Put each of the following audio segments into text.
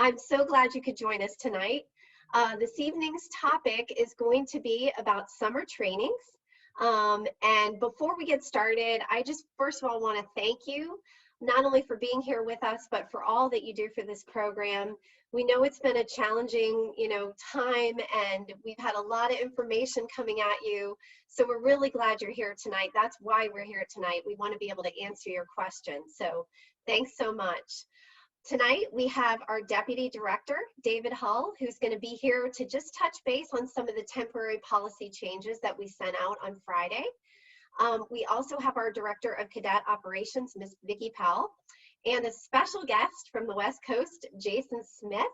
I'm so glad you could join us tonight. This evening's topic is going to be about summer trainings. And before we get started, I just first of all want to thank you, not only for being here with us, but for all that you do for this program. We know it's been a challenging, time, and we've had a lot of information coming at you. So we're really glad you're here tonight. That's why we're here tonight. We want to be able to answer your questions. So thanks so much. Tonight, we have our Deputy Director, David Hull, who's going to be here to just touch base on some of the temporary policy changes that we sent out on Friday. We also have our Director of Cadet Operations, Ms. Vicki Powell, and a special guest from the West Coast, Jason Smith.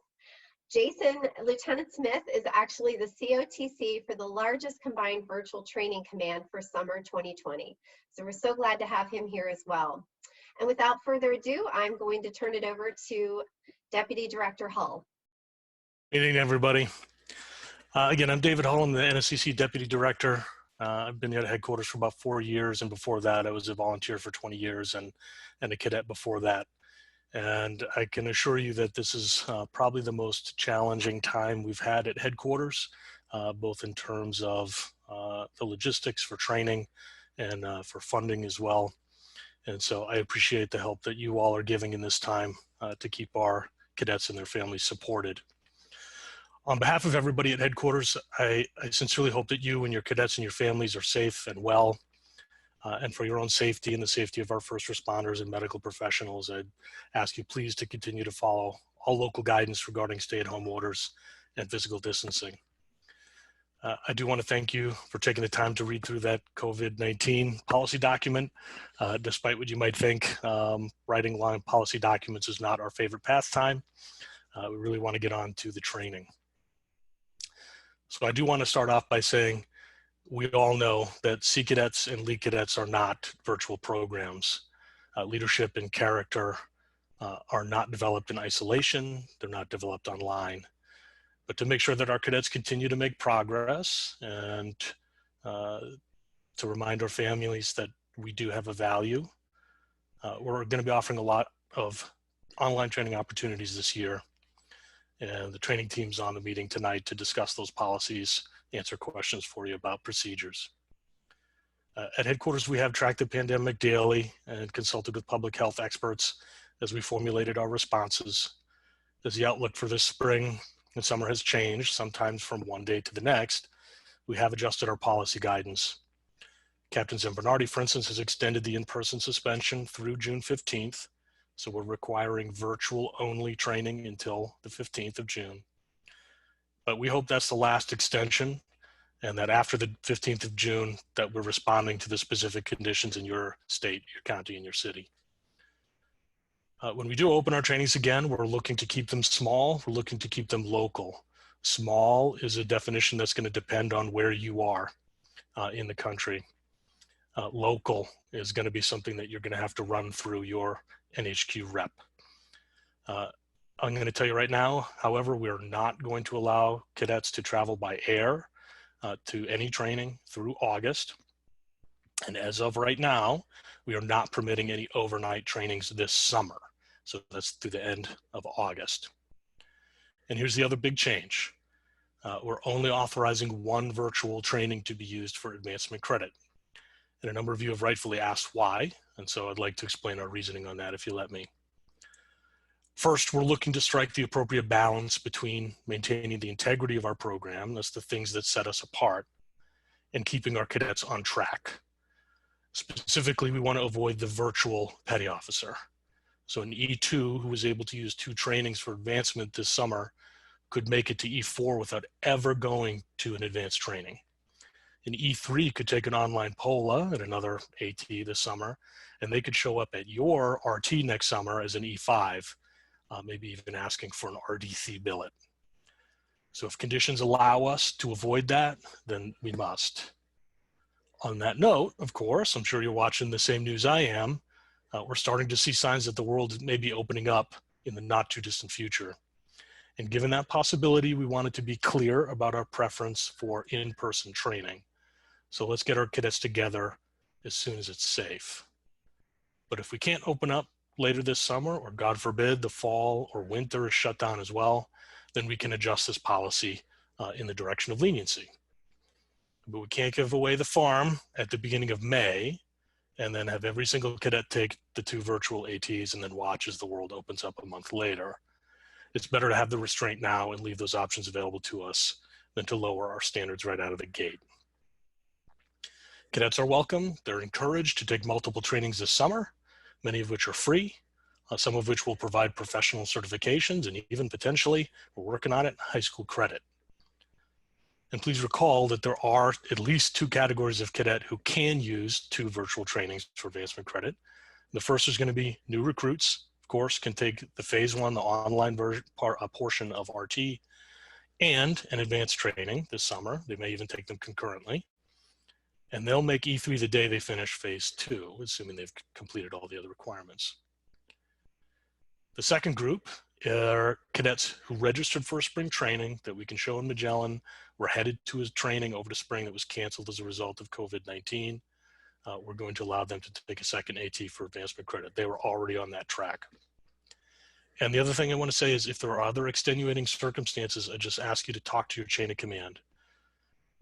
Lieutenant Smith is actually the COTC for the largest combined virtual training command for summer 2020. So we're so glad to have him here as well. And without further ado, I'm going to turn it over to Deputy Director Hull. Good evening, everybody. Again, I'm David Hull. I'm the NSCC Deputy Director. I've been at headquarters for about 4 years, and before that, I was a volunteer for 20 years and a cadet before that. And I can assure you that this is probably the most challenging time we've had at headquarters, both in terms of the logistics for training and for funding as well. And so I appreciate the help that you all are giving in this time to keep our cadets and their families supported. On behalf of everybody at headquarters, I sincerely hope that you and your cadets and your families are safe and well. And for your own safety and the safety of our first responders and medical professionals, I'd ask you please to continue to follow all local guidance regarding stay-at-home orders and physical distancing. I do want to thank you for taking the time to read through that COVID-19 policy document. Despite what you might think, writing long policy documents is not our favorite pastime. We really want to get on to the training. So I do want to start off by saying we all know that Sea Cadets and Lead Cadets are not virtual programs. Leadership and character are not developed in isolation. They're not developed online. But to make sure that our cadets continue to make progress and to remind our families that we do have a value, we're going to be offering a lot of online training opportunities this year. And the training team's on the meeting tonight to discuss those policies, answer questions for you about procedures. At headquarters, we have tracked the pandemic daily and consulted with public health experts as we formulated our responses. As the outlook for this spring and summer has changed, sometimes from one day to the next, we have adjusted our policy guidance. Captain Zambernardi, for instance, has extended the in-person suspension through June 15th. So we're requiring virtual only training until the 15th of June. But we hope that's the last extension, and that after the 15th of June, that we're responding to the specific conditions in your state, your county, and your city. When we do open our trainings again, we're looking to keep them small. We're looking to keep them local. Small is a definition that's going to depend on where you are in the country. Local is going to be something that you're going to have to run through your NHQ rep. I'm going to tell you right now, however, we're not going to allow cadets to travel by air to any training through August. And as of right now, we are not permitting any overnight trainings this summer. So that's through the end of August. And here's the other big change. We're only authorizing one virtual training to be used for advancement credit. And a number of you have rightfully asked why. And so I'd like to explain our reasoning on that if you let me. First, we're looking to strike the appropriate balance between maintaining the integrity of our program, that's the things that set us apart, and keeping our cadets on track. Specifically, we want to avoid the virtual petty officer. So an E2 who was able to use 2 trainings for advancement this summer could make it to E4 without ever going to an advanced training. An E3 could take an online POLA and another AT this summer, and they could show up at your RT next summer as an E5, maybe even asking for an RDC billet. So if conditions allow us to avoid that, then we must. On that note, of course, I'm sure you're watching the same news I am. We're starting to see signs that the world may be opening up in the not too distant future. And given that possibility, we wanted to be clear about our preference for in-person training. So let's get our cadets together as soon as it's safe. But if we can't open up later this summer, or God forbid, the fall or winter is shut down as well, then we can adjust this policy in the direction of leniency. But we can't give away the farm at the beginning of May and then have every single cadet take the 2 virtual ATs and then watch as the world opens up a month later. It's better to have the restraint now and leave those options available to us than to lower our standards right out of the gate. Cadets are welcome. They're encouraged to take multiple trainings this summer, many of which are free, some of which will provide professional certifications, and even potentially, we're working on it, high school credit. And please recall that there are at least 2 categories of cadet who can use 2 virtual trainings for advancement credit. The first is going to be new recruits, of course, can take the phase 1, the online version, portion of RT, and an advanced training this summer. They may even take them concurrently. And they'll make E3 the day they finish phase 2, assuming they've completed all the other requirements. The second group are cadets who registered for a spring training that we can show in Magellan. We're headed to a training over the spring that was canceled as a result of COVID-19. We're going to allow them to take a second AT for advancement credit. They were already on that track. And the other thing I want to say is if there are other extenuating circumstances, I just ask you to talk to your chain of command.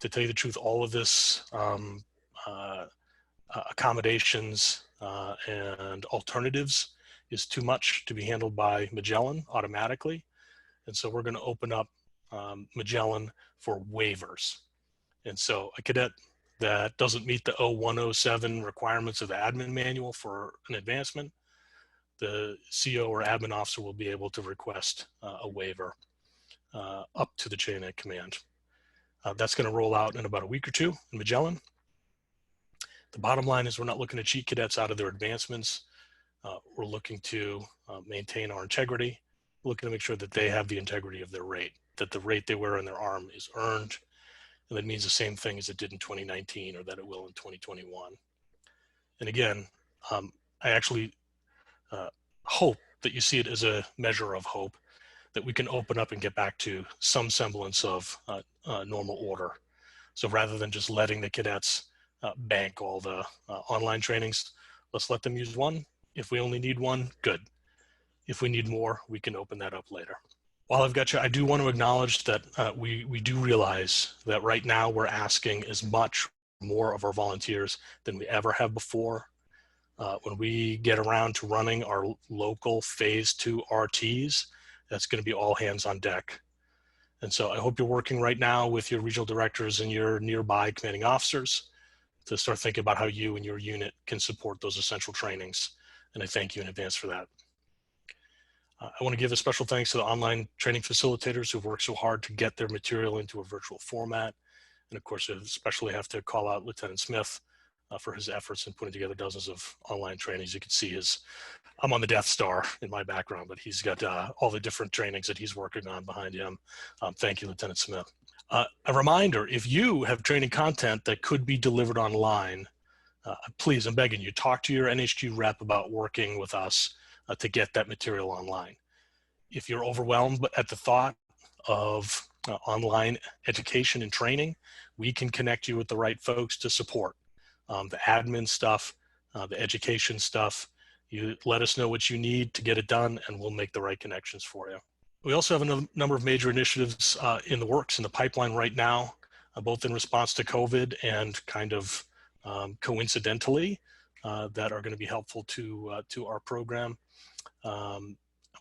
To tell you the truth, all of this accommodations and alternatives is too much to be handled by Magellan automatically. And so we're going to open up Magellan for waivers. And so a cadet that doesn't meet the 0107 requirements of the admin manual for an advancement, the CO or admin officer will be able to request a waiver up to the chain of command. That's going to roll out in about a week or 2 in Magellan. The bottom line is we're not looking to cheat cadets out of their advancements. We're looking to maintain our integrity, we're looking to make sure that they have the integrity of their rate, that the rate they wear on their arm is earned, and that means the same thing as it did in 2019 or that it will in 2021. And again, I actually hope that you see it as a measure of hope that we can open up and get back to some semblance of normal order. So rather than just letting the cadets bank all the online trainings, let's let them use 1. If we only need 1, good. If we need more, we can open that up later. While I've got you, I do want to acknowledge that we do realize that right now we're asking as much more of our volunteers than we ever have before. When we get around to running our local phase 2 RTs, that's going to be all hands on deck. And so I hope you're working right now with your regional directors and your nearby commanding officers to start thinking about how you and your unit can support those essential trainings. And I thank you in advance for that. I want to give a special thanks to the online training facilitators who've worked so hard to get their material into a virtual format. And of course, I especially have to call out Lieutenant Smith for his efforts in putting together dozens of online trainings. You can see I'm on the Death Star in my background, but he's got all the different trainings that he's working on behind him. Thank you, Lieutenant Smith. A reminder, if you have training content that could be delivered online, please, I'm begging you, talk to your NHQ rep about working with us to get that material online. If you're overwhelmed at the thought of online education and training, we can connect you with the right folks to support the admin stuff, the education stuff. You let us know what you need to get it done, and we'll make the right connections for you. We also have a number of major initiatives in the works, in the pipeline right now, both in response to COVID and kind of coincidentally, that are going to be helpful to our program,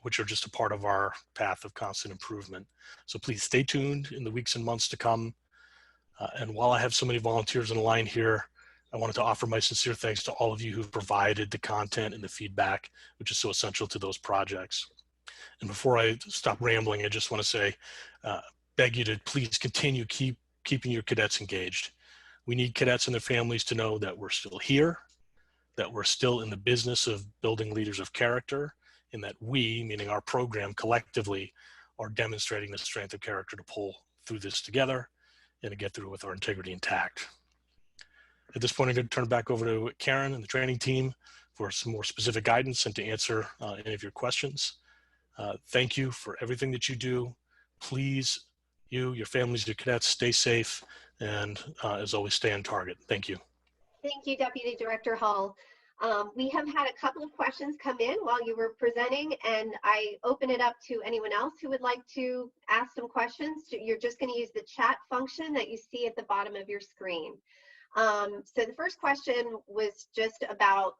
which are just a part of our path of constant improvement. So please stay tuned in the weeks and months to come. And while I have so many volunteers in line here, I wanted to offer my sincere thanks to all of you who've provided the content and the feedback, which is so essential to those projects. And before I stop rambling, I just want to say, beg you to please continue keeping your cadets engaged. We need cadets and their families to know that we're still here, that we're still in the business of building leaders of character, and that we, meaning our program collectively, are demonstrating the strength of character to pull through this together and to get through with our integrity intact. At this point, I'm going to turn it back over to Karen and the training team for some more specific guidance and to answer any of your questions. Thank you for everything that you do. Please, you, your families, your cadets, stay safe, and as always, stay on target. Thank you. Thank you, Deputy Director Hall. We have had a couple of questions come in while you were presenting, and I open it up to anyone else who would like to ask some questions. You're just going to use the chat function that you see at the bottom of your screen. So the first question was just about,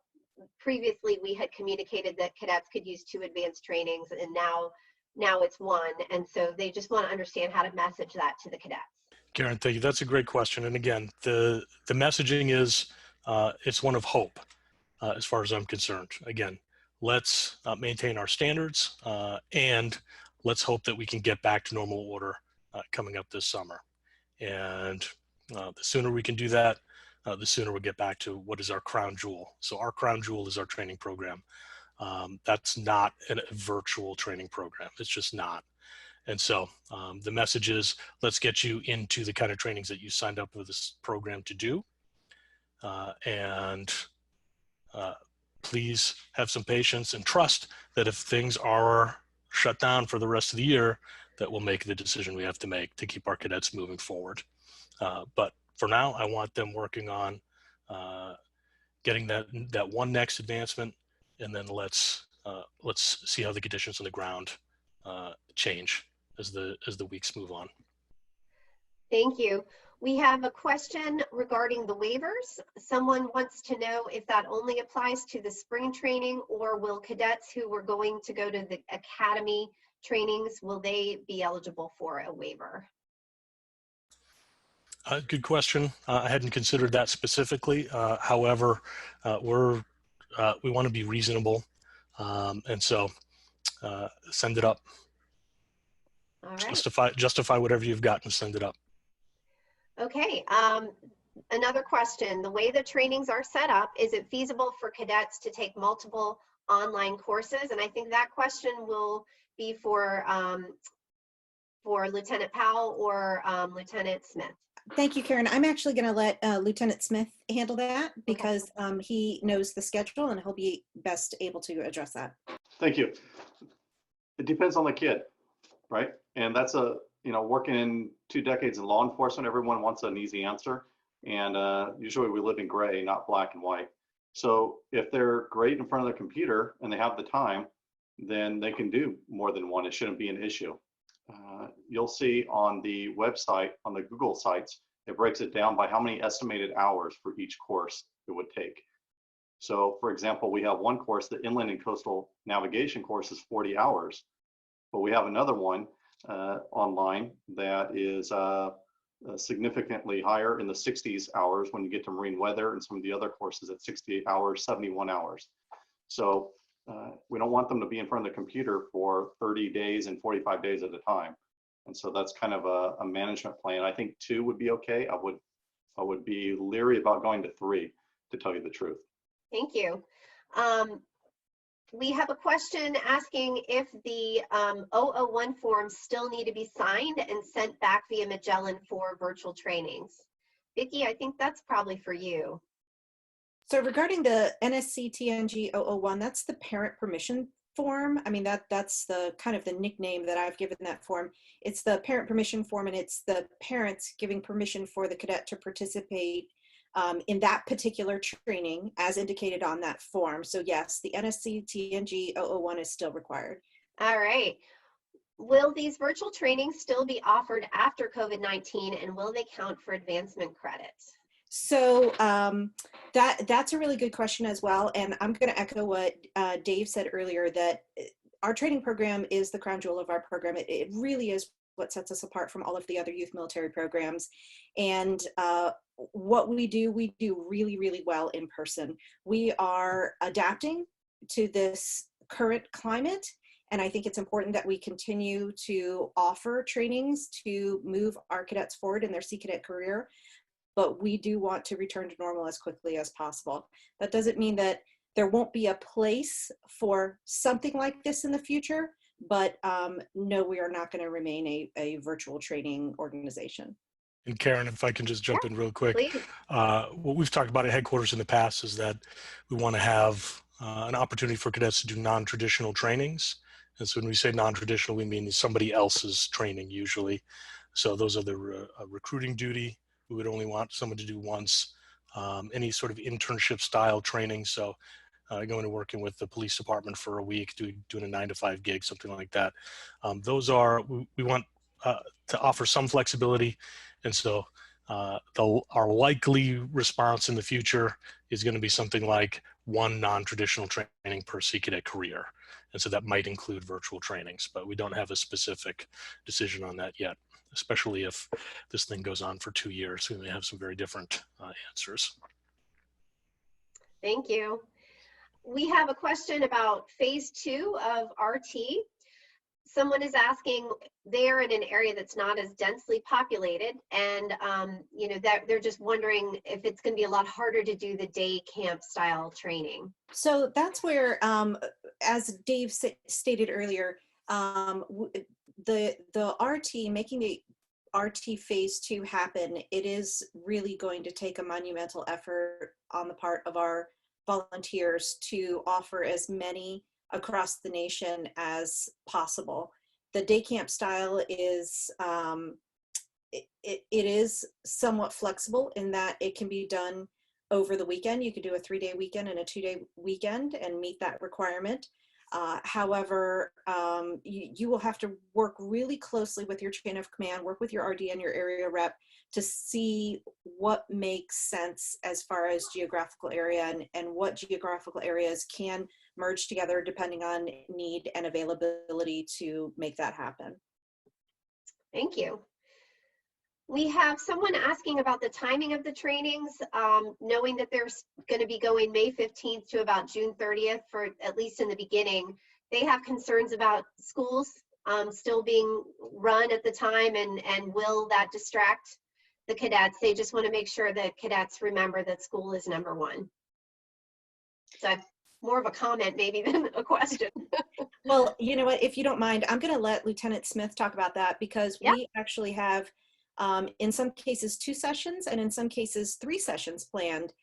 previously we had communicated that cadets could use 2 advanced trainings, and now it's 1. And so they just want to understand how to message that to the cadets. Karen, thank you. That's a great question. And again, the messaging is, it's one of hope, as far as I'm concerned. Again, let's maintain our standards, and let's hope that we can get back to normal order coming up this summer. And the sooner we can do that, the sooner we'll get back to what is our crown jewel. So our crown jewel is our training program. That's not a virtual training program. It's just not. And so the message is, let's get you into the kind of trainings that you signed up for this program to do. And please have some patience and trust that if things are shut down for the rest of the year, that we'll make the decision we have to make to keep our cadets moving forward. But for now, I want them working on getting that one next advancement, and then let's see how the conditions on the ground change as the weeks move on. Thank you. We have a question regarding the waivers. Someone wants to know if that only applies to the spring training, or will cadets who were going to go to the academy trainings, will they be eligible for a waiver? Good question. I hadn't considered that specifically. However, we want to be reasonable, and so send it up. All right. Justify whatever you've got and send it up. Okay. Another question. The way the trainings are set up, is it feasible for cadets to take multiple online courses? And I think that question will be for Lieutenant Powell or Lieutenant Smith. Thank you, Karen. I'm actually going to let Lieutenant Smith handle that because he knows the schedule and he'll be best able to address that. Thank you. It depends on the kid, right? And that's working in 2 decades in law enforcement, everyone wants an easy answer. And usually we live in gray, not black and white. So if they're great in front of the computer and they have the time, then they can do more than one. It shouldn't be an issue. You'll see on the website, on the Google sites, it breaks it down by how many estimated hours for each course it would take. So for example, we have one course, the Inland and Coastal Navigation course is 40 hours, but we have another one online that is significantly higher in the 60s hours when you get to marine weather, and some of the other courses at 68 hours, 71 hours. So we don't want them to be in front of the computer for 30 days and 45 days at a time. And so that's kind of a management plan. I think 2 would be okay. I would be leery about going to 3, to tell you the truth. Thank you. We have a question asking if the 001 forms still need to be signed and sent back via Magellan for virtual trainings. Vicki, I think that's probably for you. So regarding the NSC TNG 001, that's the parent permission form. I mean, that's the kind of the nickname that I've given that form. It's the parent permission form, and it's the parents giving permission for the cadet to participate in that particular training as indicated on that form. So yes, the NSC TNG 001 is still required. All right. Will these virtual trainings still be offered after COVID-19, and will they count for advancement credits? So that's a really good question as well. And I'm going to echo what Dave said earlier, that our training program is the crown jewel of our program. It really is what sets us apart from all of the other youth military programs. And what we do really, really well in person. We are adapting to this current climate. And I think it's important that we continue to offer trainings to move our cadets forward in their Sea Cadet career. But we do want to return to normal as quickly as possible. That doesn't mean that there won't be a place for something like this in the future, but no, we are not going to remain a virtual training organization. And Karen, if I can just jump in real quick, Please. what we've talked about at headquarters in the past is that we want to have an opportunity for cadets to do non-traditional trainings. And so when we say non-traditional, we mean somebody else's training usually. So those are the recruiting duty. We would only want someone to do once. any sort of internship style training. So going to working with the police department for a week, doing a 9-to-5 gig, something like that. Those are, we want to offer some flexibility. And so our likely response in the future is going to be something like one non-traditional training per Sea Cadet career. And so that might include virtual trainings, but we don't have a specific decision on that yet, especially if this thing goes on for 2 years. We may have some very different answers. Thank you. We have a question about phase 2 of RT. Someone is asking, they're in an area that's not as densely populated, and you know, that they're just wondering if it's going to be a lot harder to do the day camp style training. So that's where, as Dave stated earlier, the RT, making the RT phase 2 happen, it is really going to take a monumental effort on the part of our volunteers to offer as many across the nation as possible. The day camp style is, it is somewhat flexible in that it can be done over the weekend. You could do a 3-day weekend and a 2-day weekend and meet that requirement. However, you will have to work really closely with your chain of command, work with your RD and your area rep to see what makes sense as far as geographical area and what geographical areas can merge together depending on need and availability to make that happen. Thank you. We have someone asking about the timing of the trainings, knowing that they're going to be going May 15th to about June 30th for at least in the beginning. They have concerns about schools still being run at the time, and will that distract the cadets? They just want to make sure that cadets remember that school is number one. So more of a comment maybe than a question. Well, you know what, if you don't mind, I'm going to let Lieutenant Smith talk about that, because Yep. we actually have in some cases 2 sessions and in some cases 3 sessions planned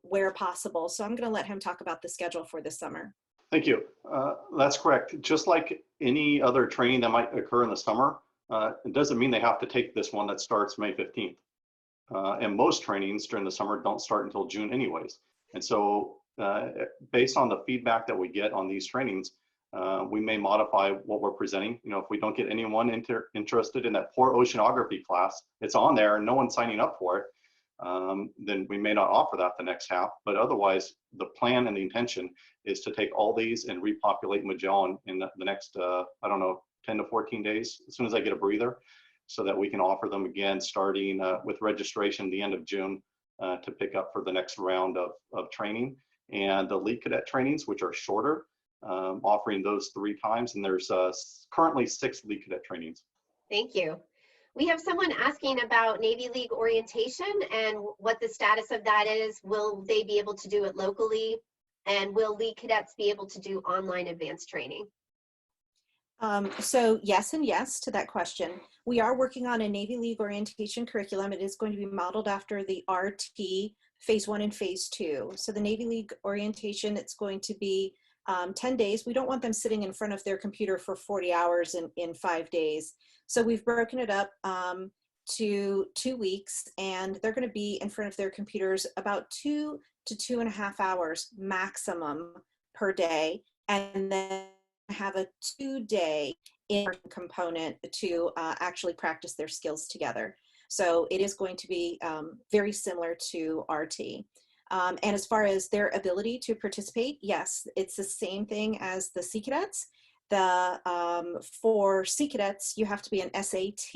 where possible. So I'm going to let him talk about the schedule for this summer. Thank you. That's correct. Just like any other training that might occur in the summer, it doesn't mean they have to take this one that starts May 15th. And most trainings during the summer don't start until June anyways. And so based on the feedback that we get on these trainings, we may modify what we're presenting. You know, if we don't get anyone interested in that port oceanography class, it's on there and no one's signing up for it, then we may not offer that the next half. But otherwise, the plan and the intention is to take all these and repopulate Magellan in the next, I don't know, 10 to 14 days, as soon as I get a breather, so that we can offer them again, starting with registration the end of June to pick up for the next round of training. And the Lead Cadet trainings, which are shorter, offering those 3 times. And there's currently 6 Lead Cadet trainings. Thank you. We have someone asking about Navy League orientation and what the status of that is. Will they be able to do it locally? And will Lead Cadets be able to do online advanced training? So yes and yes to that question. We are working on a Navy League orientation curriculum. It is going to be modeled after the RT phase 1 and phase 2. So the Navy League orientation, it's going to be 10 days. We don't want them sitting in front of their computer for 40 hours in 5 days. So we've broken it up to 2 weeks, and they're going to be in front of their computers about 2 to 2.5 hours maximum per day, and then have a 2-day in-person component to actually practice their skills together. So it is going to be very similar to RT. And as far as their ability to participate, yes, it's the same thing as the Sea Cadets. For Sea Cadets, you have to be an SAT,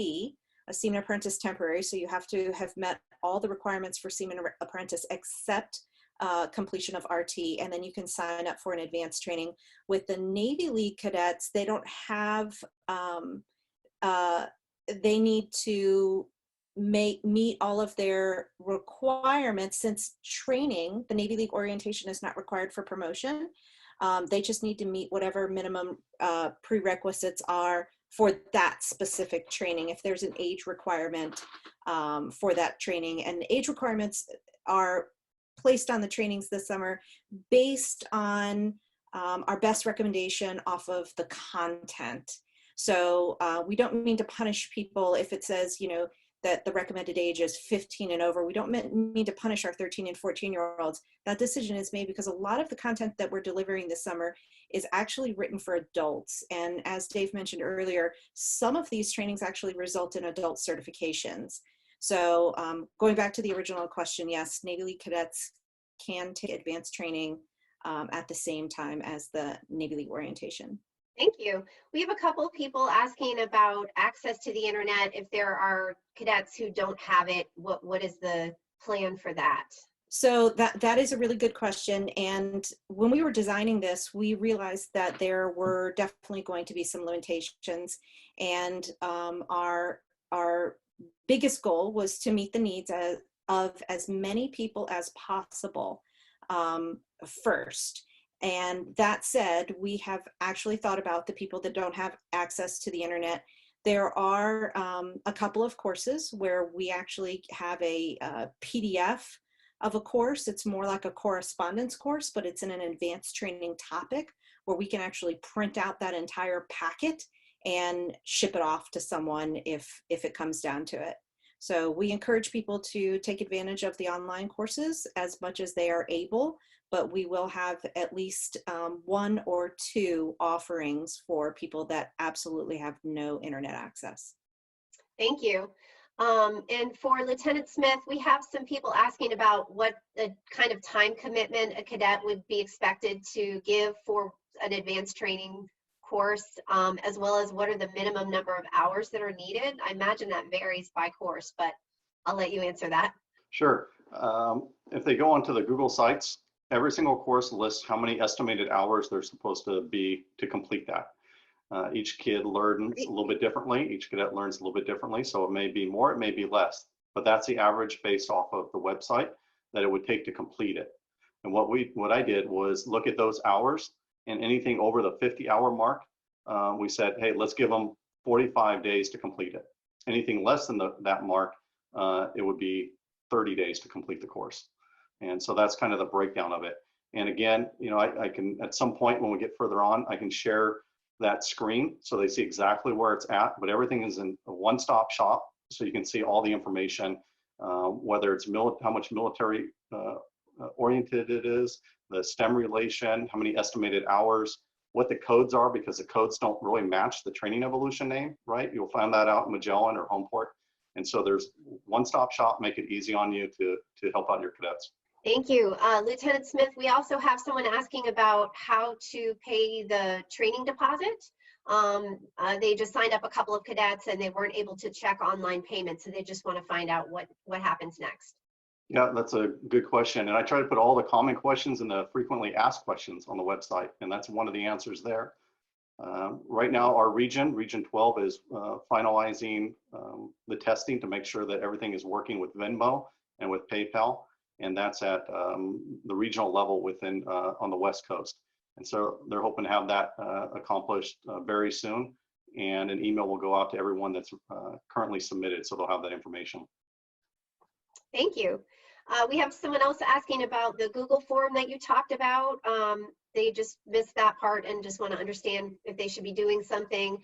a Seaman Apprentice Temporary, so you have to have met all the requirements for Seaman Apprentice except completion of RT, and then you can sign up for an advanced training. With the Navy League Cadets, they don't have, they need to meet all of their requirements. Since training, the Navy League orientation is not required for promotion. They just need to meet whatever minimum prerequisites are for that specific training. If there's an age requirement for that training, and age requirements are placed on the trainings this summer based on our best recommendation off of the content. So we don't mean to punish people if it says, you know, that the recommended age is 15 and over. We don't mean to punish our 13 and 14-year-olds. That decision is made because a lot of the content that we're delivering this summer is actually written for adults. And as Dave mentioned earlier, some of these trainings actually result in adult certifications. So going back to the original question, yes, Navy League cadets can take advanced training at the same time as the Navy League orientation. Thank you. We have a couple of people asking about access to the internet. If there are cadets who don't have it, what is the plan for that? So that is a really good question. And when we were designing this, we realized that there were definitely going to be some limitations. And our biggest goal was to meet the needs of as many people as possible first. And that said, we have actually thought about the people that don't have access to the internet. There are a couple of courses where we actually have a PDF of a course. It's more like a correspondence course, but it's in an advanced training topic where we can actually print out that entire packet and ship it off to someone if it comes down to it. So we encourage people to take advantage of the online courses as much as they are able, but we will have at least 1 or 2 offerings for people that absolutely have no internet access. Thank you. And for Lieutenant Smith, we have some people asking about what the kind of time commitment a cadet would be expected to give for an advanced training course, as well as what are the minimum number of hours that are needed. I imagine that varies by course, but I'll let you answer that. Sure. If they go onto the Google Sites, every single course lists how many estimated hours they're supposed to be to complete that. Each kid learns a little bit differently. Each cadet learns a little bit differently. So it may be more, it may be less, but that's the average based off of the website that it would take to complete it. And what I did was look at those hours, and anything over the 50-hour mark, we said, hey, let's give them 45 days to complete it. Anything less than that mark, it would be 30 days to complete the course. And so that's kind of the breakdown of it. And again, you know, I can, at some point when we get further on, I can share that screen so they see exactly where it's at, but everything is in a one-stop shop. So you can see all the information, whether it's how much military oriented it is, the STEM relation, how many estimated hours, what the codes are, because the codes don't really match the training evolution name, right? You'll find that out in Magellan or Homeport. And so there's one-stop shop, make it easy on you to help out your cadets. Thank you. Lieutenant Smith, we also have someone asking about how to pay the training deposit. They just signed up a couple of cadets and they weren't able to check online payments, so they just want to find out what happens next. Yeah, that's a good question. And I try to put all the common questions and the frequently asked questions on the website, and that's one of the answers there. Right now, our region 12 is finalizing the testing to make sure that everything is working with Venmo and with PayPal, and that's at the regional level within on the West Coast. And so they're hoping to have that accomplished very soon, and an email will go out to everyone that's currently submitted, so they'll have that information. Thank you. We have someone else asking about the Google form that you talked about. They just missed that part and just want to understand if they should be doing something.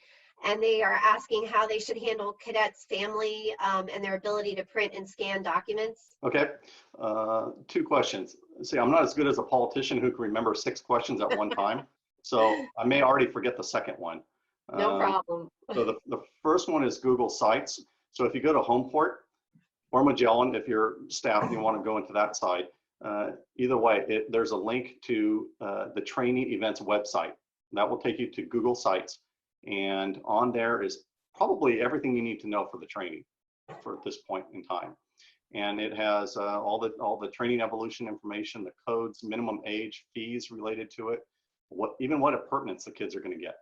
And they are asking how they should handle cadets' family and their ability to print and scan documents. Okay, 2 questions. See, I'm not as good as a politician who can remember 6 questions at one time, so I may already forget the second one. No problem. So the first one is Google Sites. So if you go to Homeport or Magellan, if you're staff, you want to go into that side. Either way, there's a link to the training events website. That will take you to Google Sites. And on there is probably everything you need to know for the training for this point in time. And it has all the training evolution information, the codes, minimum age, fees related to it, even what appurtenance the kids are going to get.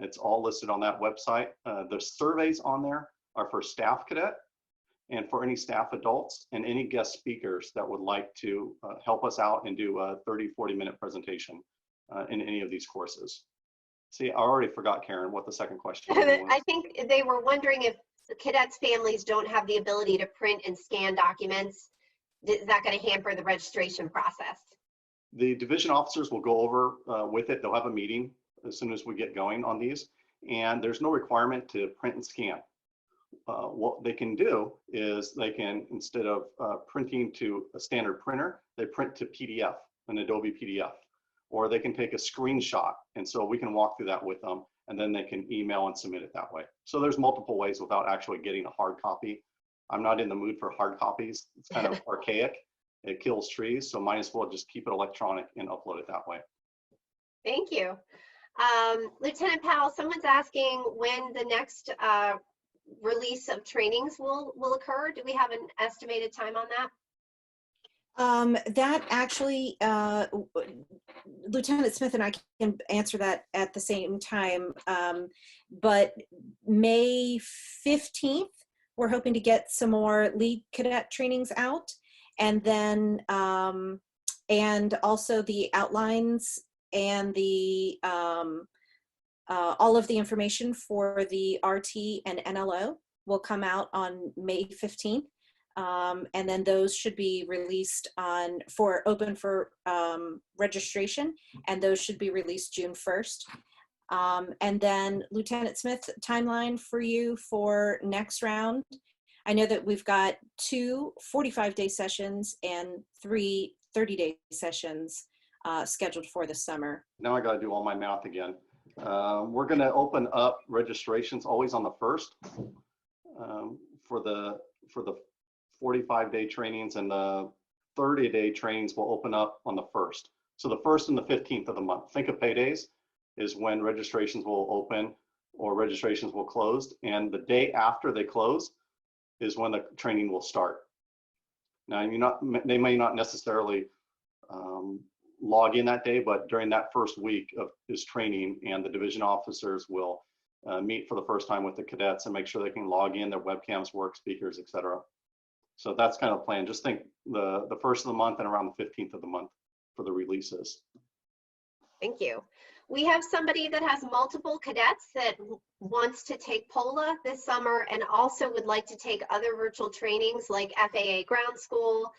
It's all listed on that website. The surveys on there are for staff cadet and for any staff adults and any guest speakers that would like to help us out and do a 30-40-minute presentation in any of these courses. See, I already forgot, Karen, what the second question was. I think they were wondering if the cadets' families don't have the ability to print and scan documents. Is that going to hamper the registration process? The division officers will go over with it. They'll have a meeting as soon as we get going on these. And there's no requirement to print and scan. what they can do is they can, instead of printing to a standard printer, they print to PDF, an Adobe PDF, or they can take a screenshot. And so we can walk through that with them, and then they can email and submit it that way. So there's multiple ways without actually getting a hard copy. I'm not in the mood for hard copies. It's kind of archaic. It kills trees. So might as well just keep it electronic and upload it that way. Thank you. Lieutenant Powell, someone's asking when the next release of trainings will occur. Do we have an estimated time on that? That actually, Lieutenant Smith and I can answer that at the same time. But May 15th, we're hoping to get some more lead cadet trainings out, and then and also the outlines and the all of the information for the RT and NLO will come out on May 15th. And then those should be released open for registration, and those should be released June 1st. And then Lieutenant Smith, timeline for you for next round. I know that we've got 2 45-day sessions and 3 30-day sessions scheduled for the summer. Now I got to do all my math again. We're going to open up registrations always on the 1st for the 45-day trainings, and the 30-day trainings will open up on the 1st. So the 1st and the 15th of the month. Think of paydays is when registrations will open or registrations will close, and the day after they close is when the training will start. Now, they may not necessarily log in that day, but during that first week of this training, and the division officers will meet for the first time with the cadets and make sure they can log in, their webcams work, speakers, etc. So that's kind of the plan. Just think the 1st of the month and around the 15th of the month for the releases. Thank you. We have somebody that has multiple cadets that wants to take POLA this summer and also would like to take other virtual trainings like FAA ground school,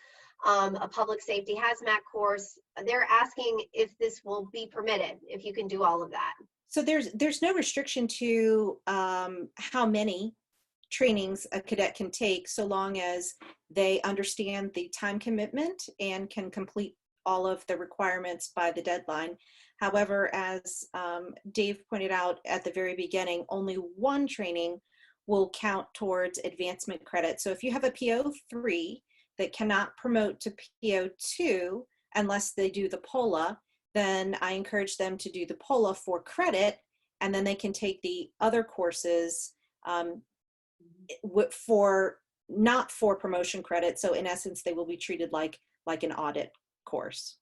a public safety hazmat course. They're asking if this will be permitted, if you can do all of that. So there's no restriction to how many trainings a cadet can take, so long as they understand the time commitment and can complete all of the requirements by the deadline. However, as Dave pointed out at the very beginning, only one training will count towards advancement credit. So if you have a PO3 that cannot promote to PO2 unless they do the POLA, then I encourage them to do the POLA for credit, and then they can take the other courses not for promotion credit. So in essence, they will be treated like an audit course.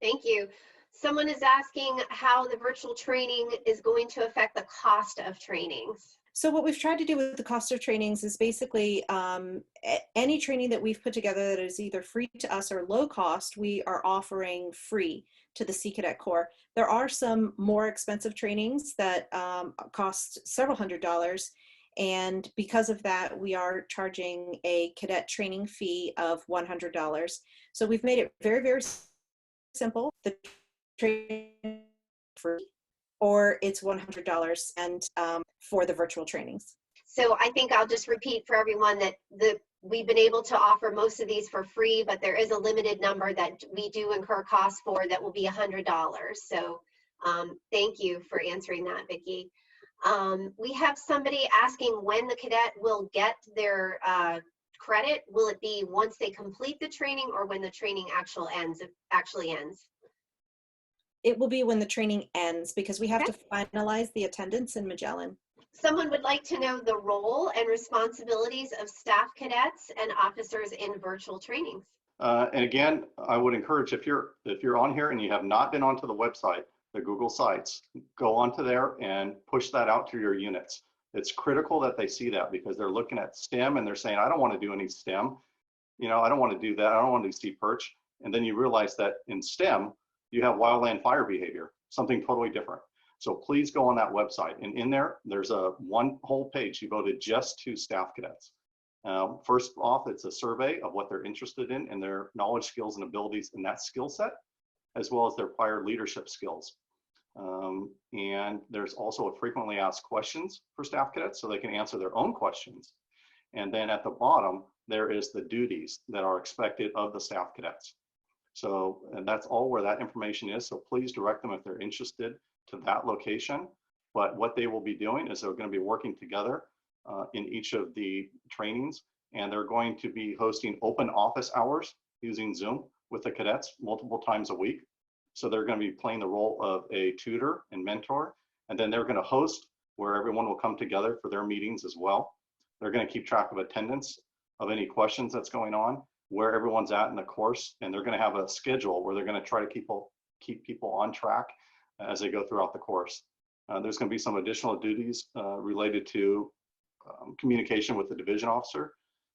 Thank you. Someone is asking how the virtual training is going to affect the cost of trainings. So what we've tried to do with the cost of trainings is basically any training that we've put together that is either free to us or low cost, we are offering free to the Sea Cadet Corps. There are some more expensive trainings that cost several $100s. And because of that, we are charging a cadet training fee of $100. So we've made it very, very simple. The training free, or it's $100 and for the virtual trainings. So I think I'll just repeat for everyone that we've been able to offer most of these for free, but there is a limited number that we do incur costs for that will be $100. So thank you for answering that, Vicki. We have somebody asking when the cadet will get their credit. Will it be once they complete the training or when the training actually ends? It will be when the training ends, because we have to finalize the attendance in Magellan. Someone would like to know the role and responsibilities of staff cadets and officers in virtual trainings. And again, I would encourage, if you're on here and you have not been onto the website, the Google Sites, go onto there and push that out to your units. It's critical that they see that, because they're looking at STEM and they're saying, I don't want to do any STEM. I don't want to do that. I don't want to do sea perch. And then you realize that in STEM, you have wildland fire behavior, something totally different. So please go on that website, and in there, there's one whole page devoted just to staff cadets. First off, it's a survey of what they're interested in and their knowledge, skills, and abilities in that skill set, as well as their prior leadership skills. And there's also a frequently asked questions for staff cadets so they can answer their own questions. And then at the bottom, there is the duties that are expected of the staff cadets. So, and that's all where that information is. So please direct them if they're interested to that location. But what they will be doing is they're going to be working together in each of the trainings, and they're going to be hosting open office hours using Zoom with the cadets multiple times a week. So they're going to be playing the role of a tutor and mentor, and then they're going to host where everyone will come together for their meetings as well. They're going to keep track of attendance, of any questions that's going on, where everyone's at in the course, and they're going to have a schedule where they're going to try to keep people on track as they go throughout the course. There's going to be some additional duties related to communication with the division officer.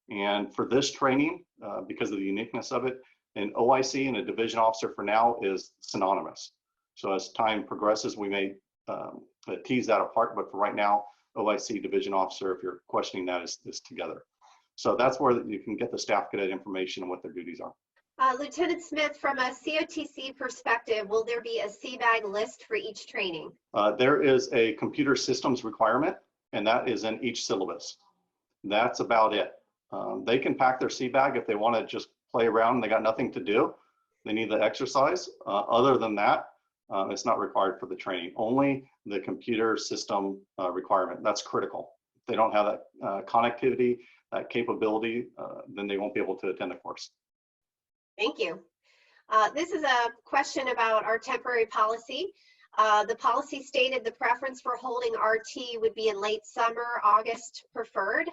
And for this training, because of the uniqueness of it, an OIC and a division officer for now is synonymous. So as time progresses, we may tease that apart, but for right now, OIC division officer, if you're questioning that, is together. So that's where you can get the staff cadet information and what their duties are. Lieutenant Smith, from a COTC perspective, will there be a CBAG list for each training? There is a computer systems requirement, and that is in each syllabus. That's about it. They can pack their CBAG if they want to just play around and they got nothing to do. They need the exercise. Other than that, it's not required for the training. Only the computer system requirement. That's critical. If they don't have that connectivity, that capability, then they won't be able to attend the course. Thank you. This is a question about our temporary policy. The policy stated the preference for holding RT would be in late summer, August preferred.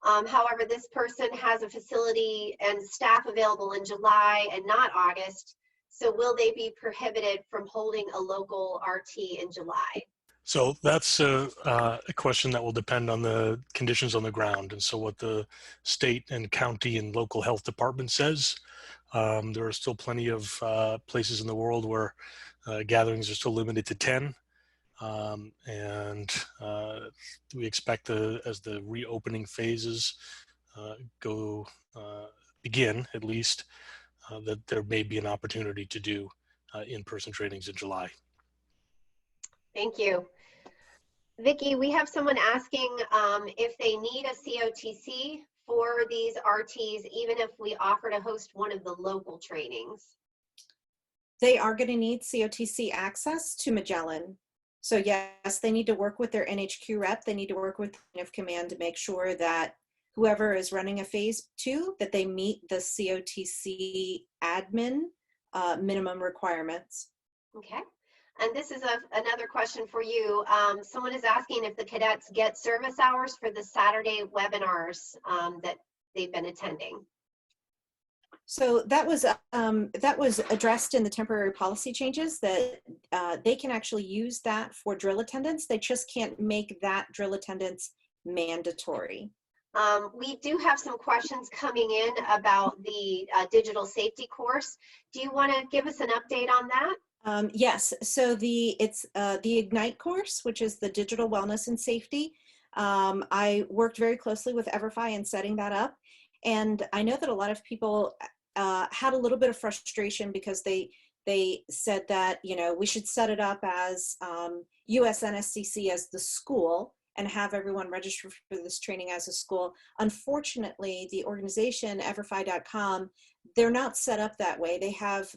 However, this person has a facility and staff available in July and not August. So will they be prohibited from holding a local RT in July? So that's a question that will depend on the conditions on the ground. And so what the state and county and local health department says, there are still plenty of places in the world where gatherings are still limited to 10. And we expect as the reopening phases begin, at least, that there may be an opportunity to do in-person trainings in July. Thank you. Vicki, we have someone asking if they need a COTC for these RTs, even if we offer to host one of the local trainings. They are going to need COTC access to Magellan. So yes, they need to work with their NHQ rep. They need to work with chain of command to make sure that whoever is running a phase 2, that they meet the COTC admin minimum requirements. Okay. And this is another question for you. Someone is asking if the cadets get service hours for the Saturday webinars that they've been attending. So that was addressed in the temporary policy changes, that they can actually use that for drill attendance. They just can't make that drill attendance mandatory. We do have some questions coming in about the digital safety course. Do you want to give us an update on that? Yes, so it's the Ignite course, which is the digital wellness and safety. I worked very closely with Everfi in setting that up. And I know that a lot of people had a little bit of frustration because they said that, you know, we should set it up as USNSCC as the school and have everyone register for this training as a school. Unfortunately, the organization, everfi.com, they're not set up that way. They have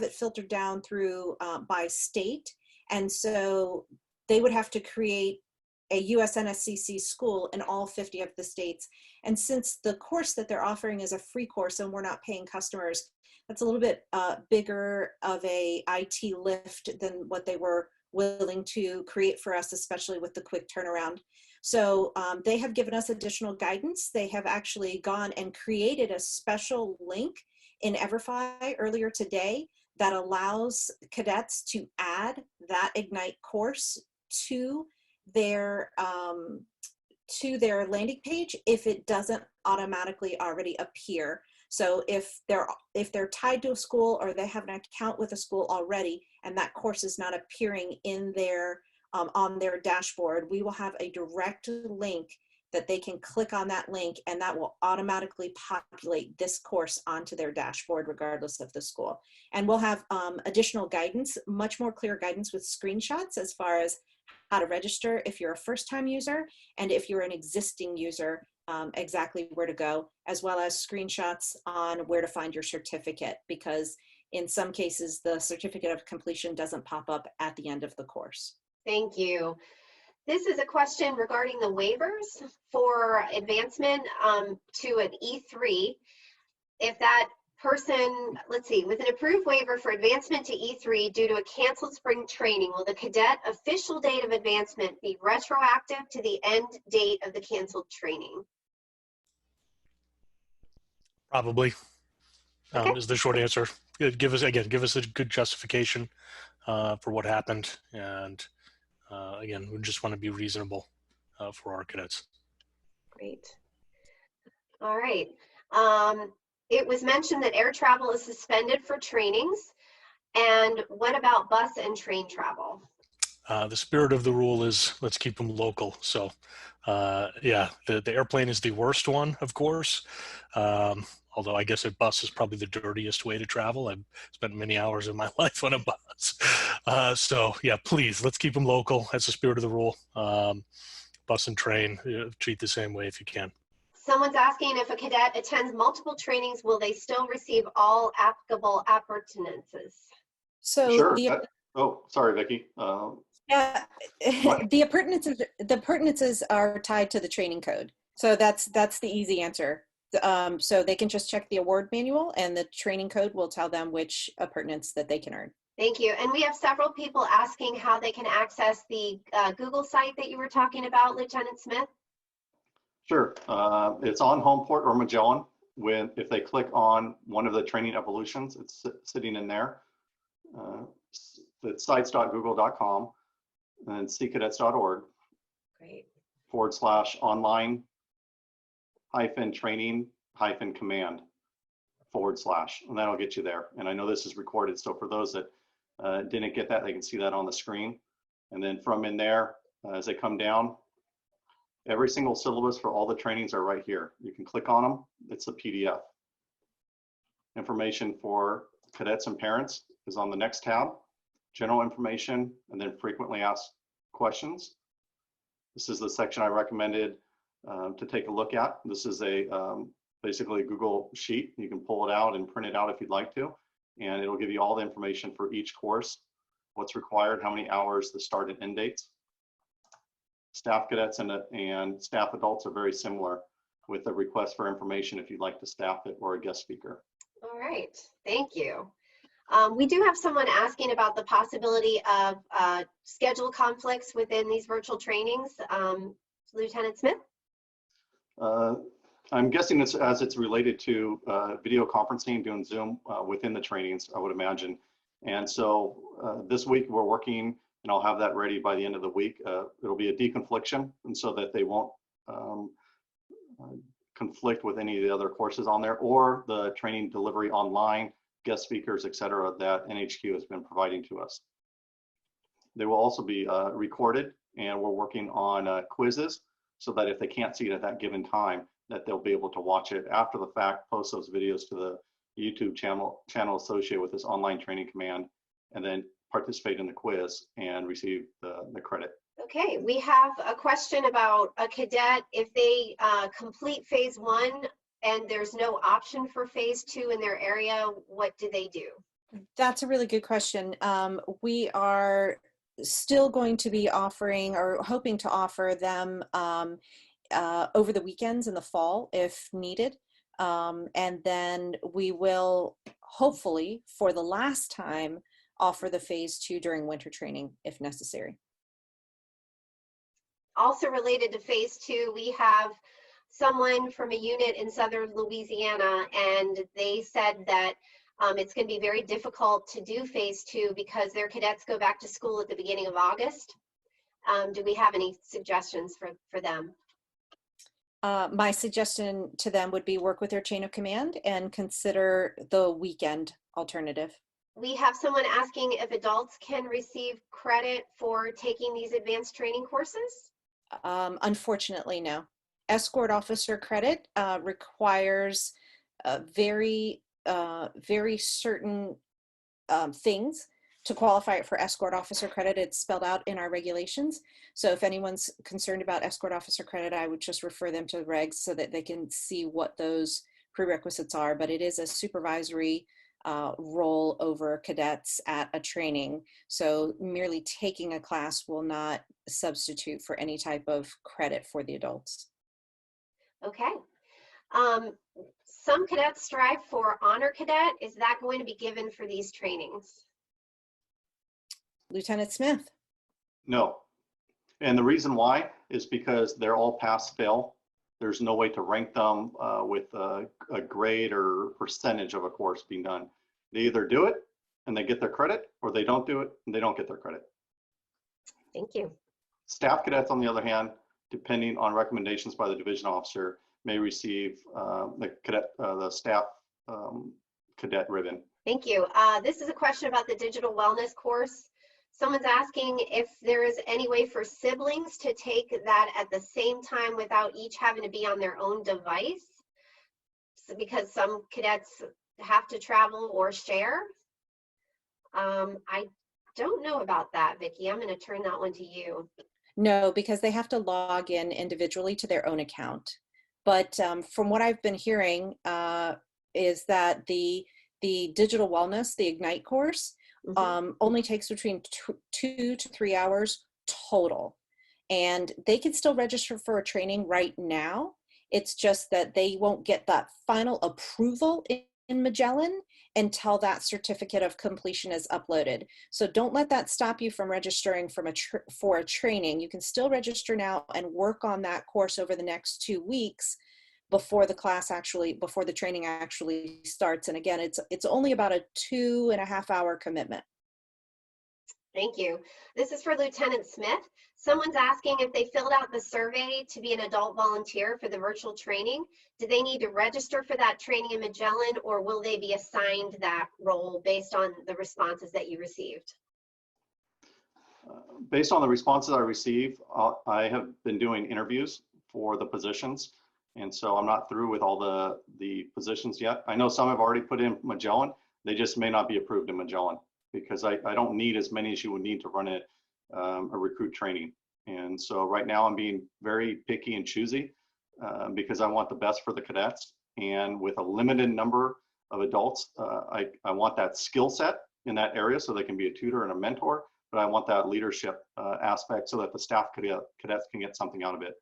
it filtered down through by state. And so they would have to create a USNSCC school in all 50 of the states. And since the course that they're offering is a free course and we're not paying customers, that's a little bit bigger of a IT lift than what they were willing to create for us, especially with the quick turnaround. So they have given us additional guidance. They have actually gone and created a special link in Everfi earlier today that allows cadets to add that Ignite course to their landing page if it doesn't automatically already appear. So if they're tied to a school or they have an account with a school already and that course is not appearing in their on their dashboard, we will have a direct link that they can click on that link and that will automatically populate this course onto their dashboard regardless of the school. And we'll have additional guidance, much more clear guidance with screenshots as far as how to register if you're a first-time user, and if you're an existing user, exactly where to go, as well as screenshots on where to find your certificate, because in some cases the certificate of completion doesn't pop up at the end of the course. Thank you. This is a question regarding the waivers for advancement to an E3. If that person, let's see, with an approved waiver for advancement to E3 due to a canceled spring training, will the cadet official date of advancement be retroactive to the end date of the canceled training? Probably, Okay. is the short answer. Give us a good justification for what happened. And again, we just want to be reasonable for our cadets. Great. All right. It was mentioned that air travel is suspended for trainings. And what about bus and train travel? The spirit of the rule is let's keep them local. So yeah, the airplane is the worst one, of course. Although I guess a bus is probably the dirtiest way to travel. I've spent many hours of my life on a bus. So yeah, please, let's keep them local. That's the spirit of the rule. Bus and train, treat the same way if you can. Someone's asking if a cadet attends multiple trainings, will they still receive all applicable appurtenances? So Sure. Oh, sorry, Vicki. yeah, the appurtenances are tied to the training code. So that's the easy answer. So they can just check the award manual and the training code will tell them which appurtenance that they can earn. Thank you. And we have several people asking how they can access the Google site that you were talking about, Lieutenant Smith. Sure. It's on Homeport or Magellan. If they click on one of the training evolutions, it's sitting in there. It's sites.google.com and seacadets.org. Great. /online-training-command/ and that'll get you there. And I know this is recorded, so for those that didn't get that, they can see that on the screen. And then from in there, as they come down, every single syllabus for all the trainings are right here. You can click on them. It's a PDF. Information for cadets and parents is on the next tab. General information, and then frequently asked questions. This is the section I recommended to take a look at. This is basically a Google sheet. You can pull it out and print it out if you'd like to, and it'll give you all the information for each course, what's required, how many hours, the start and end dates. Staff cadets and staff adults are very similar with the request for information if you'd like to staff it or a guest speaker. All right, thank you. We do have someone asking about the possibility of schedule conflicts within these virtual trainings. Lieutenant Smith? I'm guessing it's as it's related to video conferencing, doing Zoom within the trainings, I would imagine. And so this week we're working, and I'll have that ready by the end of the week. It'll be a deconfliction, and so that they won't conflict with any of the other courses on there or the training delivery online, guest speakers, etc., that NHQ has been providing to us. They will also be recorded, and we're working on quizzes so that if they can't see it at that given time, that they'll be able to watch it after the fact, post those videos to the YouTube channel associated with this online training command, and then participate in the quiz and receive the credit. Okay, we have a question about a cadet. If they complete phase 1 and there's no option for phase 2 in their area, what do they do? That's a really good question. We are still going to be offering or hoping to offer them over the weekends in the fall if needed. And then we will hopefully for the last time offer the phase 2 during winter training if necessary. Also related to phase 2, we have someone from a unit in southern Louisiana, and they said that it's going to be very difficult to do phase 2 because their cadets go back to school at the beginning of August. Do we have any suggestions for them? My suggestion to them would be work with their chain of command and consider the weekend alternative. We have someone asking if adults can receive credit for taking these advanced training courses. Unfortunately, no. escort officer credit requires very certain things to qualify for escort officer credit. It's spelled out in our regulations. So if anyone's concerned about escort officer credit, I would just refer them to the regs so that they can see what those prerequisites are. But it is a supervisory role over cadets at a training. So merely taking a class will not substitute for any type of credit for the adults. Okay. Some cadets strive for honor cadet. Is that going to be given for these trainings? Lieutenant Smith. No. And the reason why is because they're all pass fail. There's no way to rank them with a grade or percentage of a course being done. They either do it and they get their credit, or they don't do it and they don't get their credit. Thank you. Staff cadets, on the other hand, depending on recommendations by the division officer, may receive the staff cadet ribbon. Thank you. This is a question about the digital wellness course. Someone's asking if there is any way for siblings to take that at the same time without each having to be on their own device, because some cadets have to travel or share. I don't know about that, Vicki. I'm going to turn that one to you. No, because they have to log in individually to their own account. But from what I've been hearing is that the digital wellness, the Ignite course, only takes between 2 to 3 hours total. And they can still register for a training right now. It's just that they won't get that final approval in Magellan until that certificate of completion is uploaded. So don't let that stop you from registering for a training. You can still register now and work on that course over the next 2 weeks before the training actually starts. And again, it's only about a 2.5 hour commitment. Thank you. This is for Lieutenant Smith. Someone's asking if they filled out the survey to be an adult volunteer for the virtual training. Do they need to register for that training in Magellan, or will they be assigned that role based on the responses that you received? Based on the responses I received, I have been doing interviews for the positions. And so I'm not through with all the positions yet. I know some have already put in Magellan. They just may not be approved in Magellan, because I don't need as many as you would need to run a recruit training. And so right now I'm being very picky and choosy because I want the best for the cadets. And with a limited number of adults, I want that skill set in that area so they can be a tutor and a mentor, but I want that leadership aspect so that the staff cadets can get something out of it.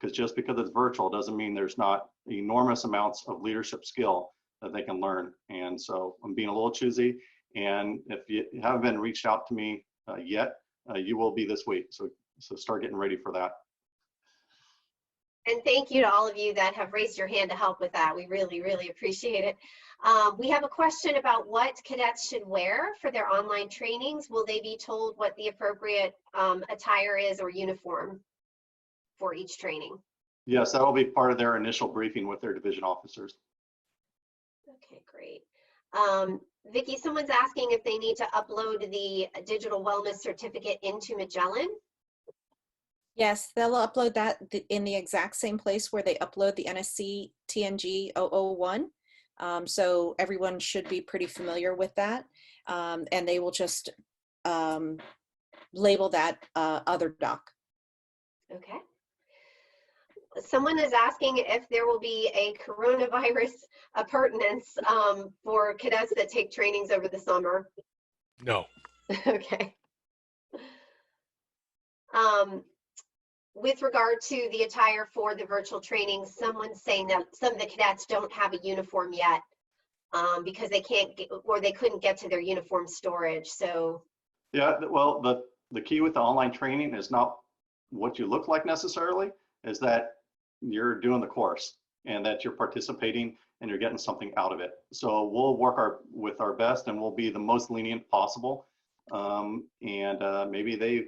Because just because it's virtual doesn't mean there's not enormous amounts of leadership skill that they can learn. And so I'm being a little choosy. And if you haven't been reached out to me yet, you will be this week. So start getting ready for that. And thank you to all of you that have raised your hand to help with that. We really, really appreciate it. We have a question about what cadets should wear for their online trainings. Will they be told what the appropriate attire is or uniform for each training? Yes, that will be part of their initial briefing with their division officers. Okay, great. Vicki, someone's asking if they need to upload the digital wellness certificate into Magellan. Yes, they'll upload that in the exact same place where they upload the NSC TNG 001. So everyone should be pretty familiar with that. And they will just label that other doc. Okay. Someone is asking if there will be a coronavirus appurtenance for cadets that take trainings over the summer. No. Okay. With regard to the attire for the virtual training, someone's saying that some of the cadets don't have a uniform yet because they can't get, or they couldn't get to their uniform storage. So yeah, well, the key with the online training is not what you look like necessarily, is that you're doing the course and that you're participating and you're getting something out of it. So we'll work with our best, and we'll be the most lenient possible. Maybe they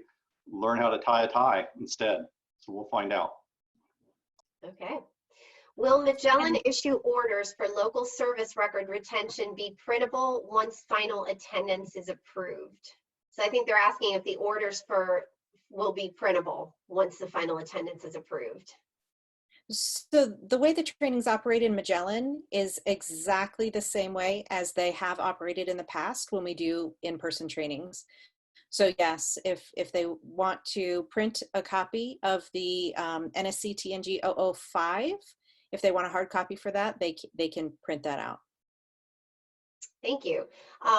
learn how to tie a tie instead. So we'll find out. okay. Will Magellan issue orders for local service record retention be printable once final attendance is approved? So I think they're asking if the orders will be printable once the final attendance is approved. So the way the trainings operate in Magellan is exactly the same way as they have operated in the past when we do in-person trainings. So yes, if they want to print a copy of the NSC TNG 005, if they want a hard copy for that, they can print that out. Thank you.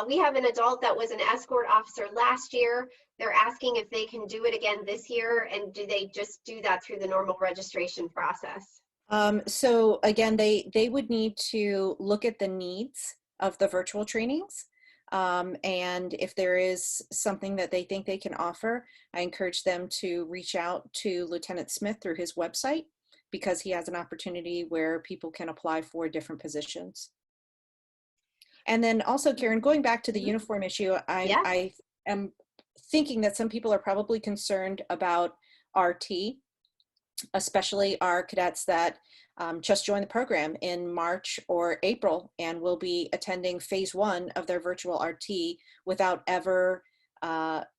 We have an adult that was an escort officer last year. They're asking if they can do it again this year, and do they just do that through the normal registration process? So again, they would need to look at the needs of the virtual trainings. And if there is something that they think they can offer, I encourage them to reach out to Lieutenant Smith through his website, because he has an opportunity where people can apply for different positions. And then also, Karen, going back to the uniform issue, I am thinking that some people are probably concerned about RT, especially our cadets that just joined the program in March or April and will be attending phase 1 of their virtual RT without ever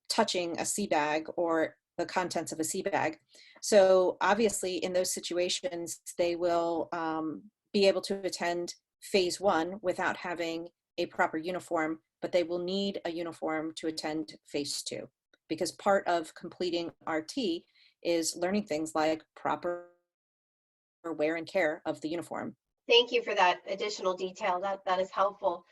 touching a sea bag or the contents of a sea bag. So obviously in those situations, they will be able to attend phase 1 without having a proper uniform, but they will need a uniform to attend phase 2, because part of completing RT is learning things like proper wear and care of the uniform. Thank you for that additional detail. That is helpful.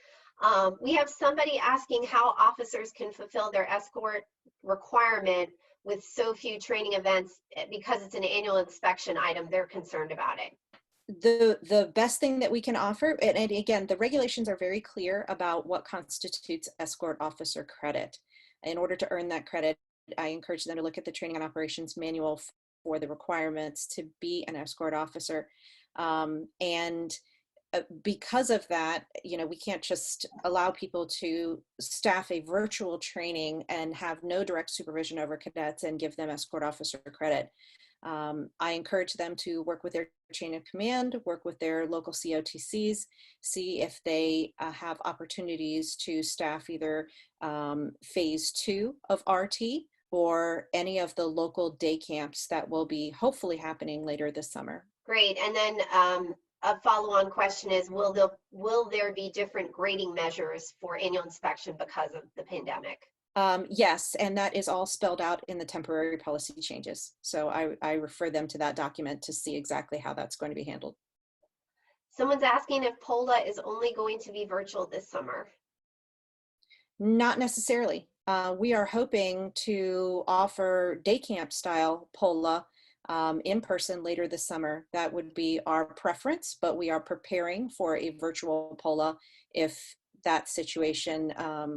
We have somebody asking how officers can fulfill their escort requirement with so few training events because it's an annual inspection item. They're concerned about it. The best thing that we can offer, and again, the regulations are very clear about what constitutes escort officer credit. In order to earn that credit, I encourage them to look at the training and operations manual for the requirements to be an escort officer. And because of that, you know, we can't just allow people to staff a virtual training and have no direct supervision over cadets and give them escort officer credit. I encourage them to work with their chain of command, work with their local COTCs, see if they have opportunities to staff either phase 2 of RT or any of the local day camps that will be hopefully happening later this summer. Great. And then a follow-on question is, will there be different grading measures for annual inspection because of the pandemic? Yes, and that is all spelled out in the temporary policy changes. So I refer them to that document to see exactly how that's going to be handled. Someone's asking if POLA is only going to be virtual this summer. Not necessarily. We are hoping to offer day camp style POLA in person later this summer. That would be our preference, but we are preparing for a virtual POLA if that situation,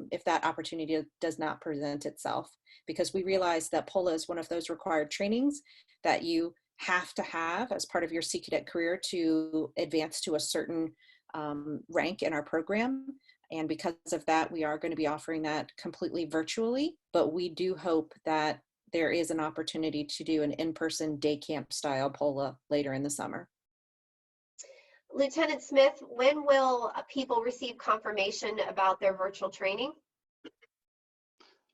if that opportunity does not present itself, because we realize that POLA is one of those required trainings that you have to have as part of your Sea Cadet career to advance to a certain rank in our program. And because of that, we are going to be offering that completely virtually, but we do hope that there is an opportunity to do an in-person day camp style POLA later in the summer. Lieutenant Smith, when will people receive confirmation about their virtual training?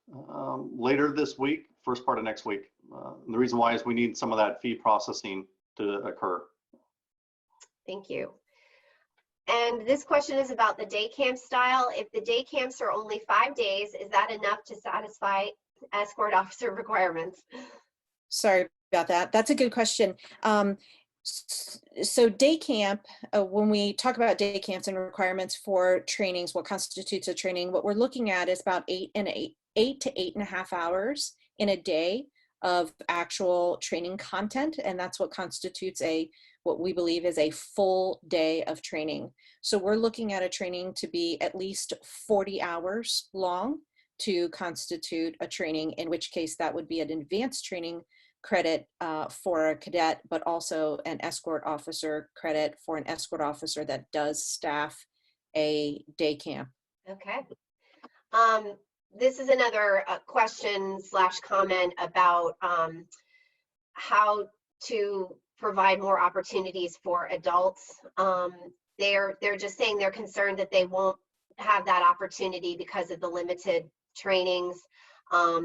Later this week, first part of next week. The reason why is we need some of that fee processing to occur. Thank you. And this question is about the day camp style. If the day camps are only 5 days, is that enough to satisfy escort officer requirements? Sorry about that. That's a good question. So day camp, when we talk about day camps and requirements for trainings, what constitutes a training, what we're looking at is about 8 to 8.5 hours in a day of actual training content. And that's what constitutes what we believe is a full day of training. So we're looking at a training to be at least 40 hours long to constitute a training, in which case that would be an advanced training credit for a cadet, but also an escort officer credit for an escort officer that does staff a day camp. Okay. This is another question / comment about how to provide more opportunities for adults. They're just saying they're concerned that they won't have that opportunity because of the limited trainings. A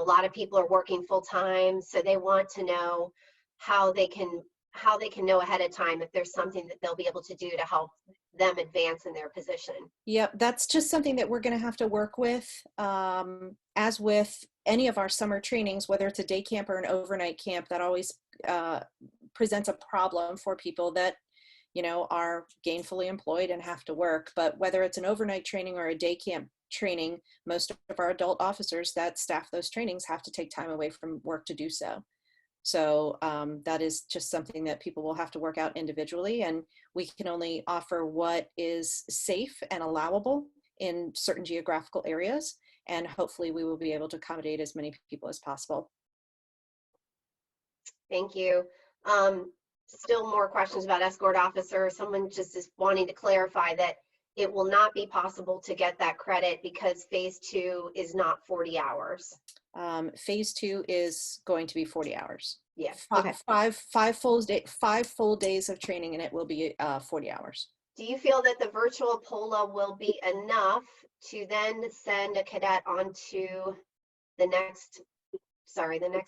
lot of people are working full time, so they want to know how they can how they can know ahead of time if there's something that they'll be able to do to help them advance in their position. Yep, that's just something that we're going to have to work with. As with any of our summer trainings, whether it's a day camp or an overnight camp, that always presents a problem for people that, you know, are gainfully employed and have to work. But whether it's an overnight training or a day camp training, most of our adult officers that staff those trainings have to take time away from work to do so. So that is just something that people will have to work out individually, and we can only offer what is safe and allowable in certain geographical areas, and hopefully we will be able to accommodate as many people as possible. Thank you. Still more questions about escort officer. Someone just is wanting to clarify that it will not be possible to get that credit because phase 2 is not 40 hours. Phase 2 is going to be 40 hours. Yes. Okay. Okay. Five full days of training, and it will be 40 hours. Do you feel that the virtual POLA will be enough to then send a cadet onto the next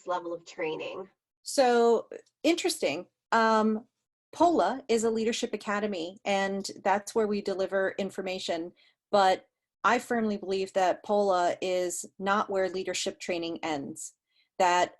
level of training? So interesting. POLA is a leadership academy, and that's where we deliver information. But I firmly believe that POLA is not where leadership training ends. That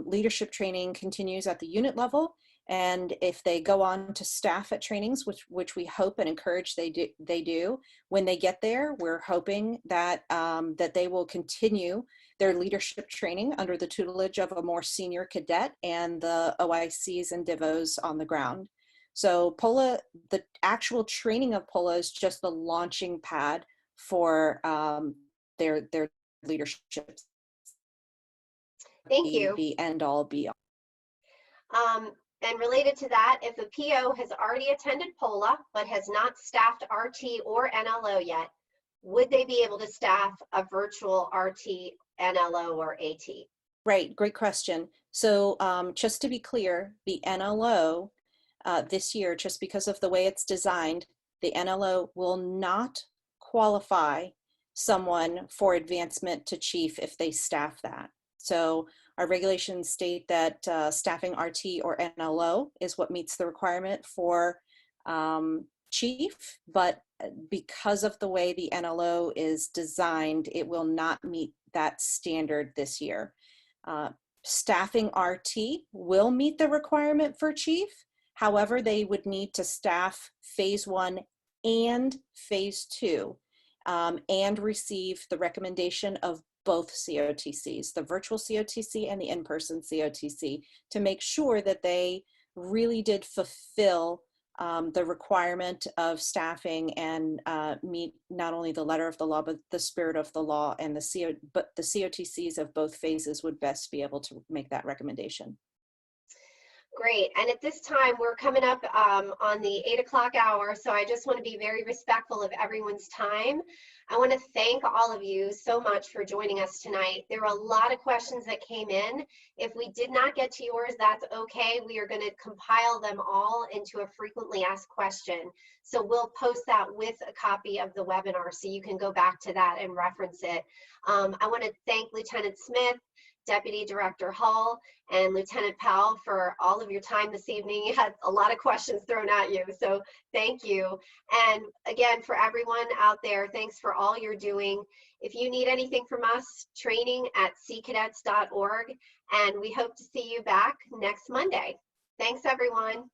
leadership training continues at the unit level, and if they go on to staff at trainings, which we hope and encourage they do, when they get there, we're hoping that that they will continue their leadership training under the tutelage of a more senior cadet and the OICs and DIVOs on the ground. So POLA, the actual training of POLA is just the launching pad for their leadership. Thank you. The end all be all. And related to that, if a PO has already attended POLA but has not staffed RT or NLO yet, would they be able to staff a virtual RT, NLO, or AT? Right, great question. So just to be clear, the NLO this year, just because of the way it's designed, the NLO will not qualify someone for advancement to chief if they staff that. So our regulations state that staffing RT or NLO is what meets the requirement for chief, but because of the way the NLO is designed, it will not meet that standard this year. Staffing RT will meet the requirement for chief. However, they would need to staff phase 1 and phase 2 and receive the recommendation of both COTCs, the virtual COTC and the in-person COTC, to make sure that they really did fulfill the requirement of staffing and meet not only the letter of the law, but the spirit of the law, and the COTCs of both phases would best be able to make that recommendation. Great. And at this time, we're coming up on the 8 o'clock hour, so I just want to be very respectful of everyone's time. I want to thank all of you so much for joining us tonight. There were a lot of questions that came in. If we did not get to yours, that's okay. We are going to compile them all into a frequently asked question. So we'll post that with a copy of the webinar so you can go back to that and reference it. I want to thank Lieutenant Smith, Deputy Director Hull, and Lieutenant Powell for all of your time this evening. You had a lot of questions thrown at you, so thank you. And again, for everyone out there, thanks for all you're doing. If you need anything from us, training@seacadets.org, and we hope to see you back next Monday. Thanks, everyone.